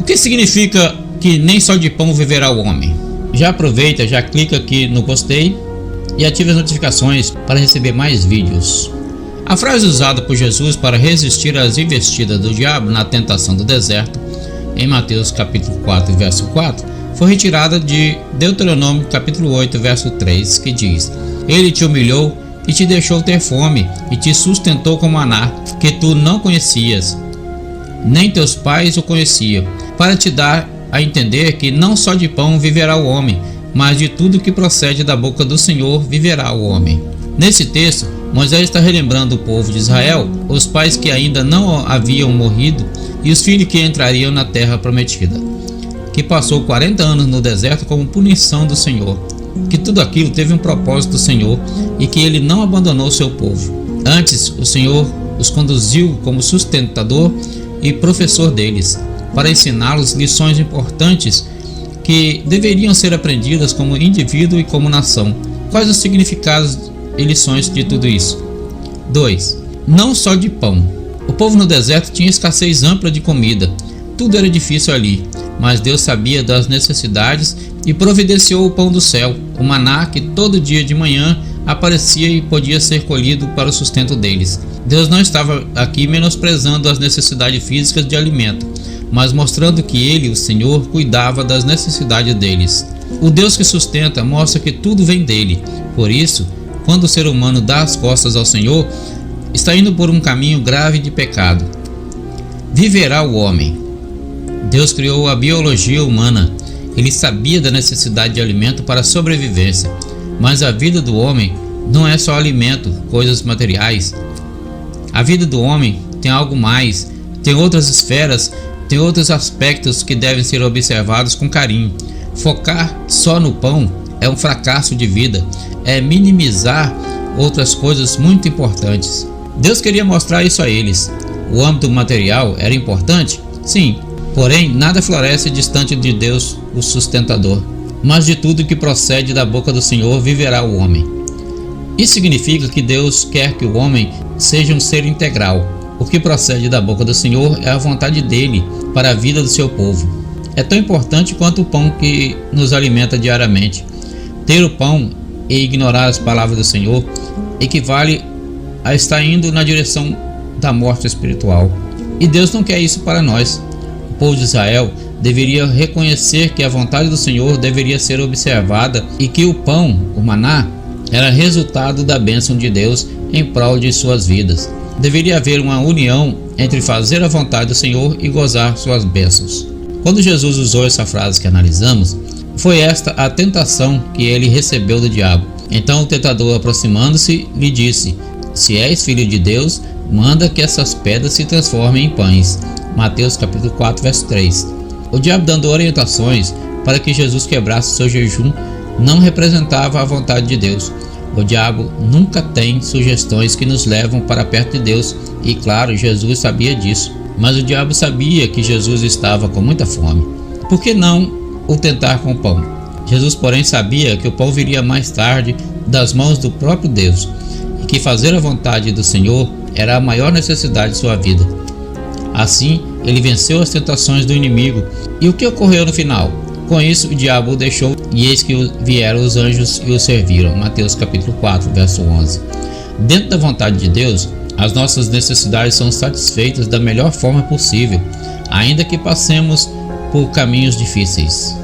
que significa que nem só de pão viverá o homem? Já aproveita, já clica aqui no gostei e ative as notificações para receber mais vídeos. A frase usada por Jesus para resistir às investidas do diabo na tentação do deserto, em Mateus capítulo 4, verso 4, foi retirada de Deuteronômio capítulo 8, verso 3, que diz: Ele te humilhou e te deixou ter fome e te sustentou com maná, que tu não conhecias, nem teus pais o conheciam, para te dar a entender que não só de pão viverá o homem, mas de tudo que procede da boca do Senhor viverá o homem. Nesse texto, Moisés está relembrando o povo de Israel, os pais que ainda não haviam morrido e os filhos que entrariam na terra prometida, que passou 40 anos no deserto como punição do Senhor, que tudo aquilo teve um propósito do Senhor e que ele não abandonou seu povo. Antes, o Senhor os conduziu como sustentador e professor deles, para ensiná-los lições importantes que deveriam ser aprendidas como indivíduo e como nação. Quais os significados e lições de tudo isso? 2. Não só de pão. O povo no deserto tinha escassez ampla de comida. Tudo era difícil ali, mas Deus sabia das necessidades e providenciou o pão do céu, o maná que todo dia de manhã aparecia e podia ser colhido para o sustento deles. Deus não estava aqui menosprezando as necessidades físicas de alimento, mas mostrando que Ele, o Senhor, cuidava das necessidades deles. O Deus que sustenta mostra que tudo vem dele. Por isso, quando o ser humano dá as costas ao Senhor, está indo por um caminho grave de pecado. Viverá o homem. Deus criou a biologia humana. Ele sabia da necessidade de alimento para a sobrevivência. Mas a vida do homem não é só alimento, coisas materiais. A vida do homem tem algo mais, tem outras esferas, tem outros aspectos que devem ser observados com carinho. Focar só no pão é um fracasso de vida, é minimizar outras coisas muito importantes. Deus queria mostrar isso a eles. O âmbito material era importante? Sim, porém nada floresce distante de Deus, o sustentador. Mas de tudo que procede da boca do Senhor viverá o homem. Isso significa que Deus quer que o homem seja um ser integral. O que procede da boca do Senhor é a vontade dele para a vida do seu povo. É tão importante quanto o pão que nos alimenta diariamente. Ter o pão e ignorar as palavras do Senhor equivale a estar indo na direção da morte espiritual. E Deus não quer isso para nós. O povo de Israel deveria reconhecer que a vontade do Senhor deveria ser observada e que o pão, o maná, era resultado da bênção de Deus em prol de suas vidas. Deveria haver uma união entre fazer a vontade do Senhor e gozar suas bênçãos. Quando Jesus usou essa frase que analisamos, foi esta a tentação que ele recebeu do diabo. Então o tentador, aproximando-se, lhe disse: Se és filho de Deus, manda que essas pedras se transformem em pães. Mateus capítulo 4, verso 3. O diabo, dando orientações para que Jesus quebrasse seu jejum, não representava a vontade de Deus. O diabo nunca tem sugestões que nos levam para perto de Deus, e claro, Jesus sabia disso. Mas o diabo sabia que Jesus estava com muita fome. Por que não o tentar com o pão? Jesus, porém, sabia que o pão viria mais tarde das mãos do próprio Deus, e que fazer a vontade do Senhor era a maior necessidade de sua vida. Assim, ele venceu as tentações do inimigo. E o que ocorreu no final? Com isso, o diabo o deixou, e eis que vieram os anjos e o serviram. Mateus capítulo 4, verso 11. Dentro da vontade de Deus, as nossas necessidades são satisfeitas da melhor forma possível, ainda que passemos por caminhos difíceis.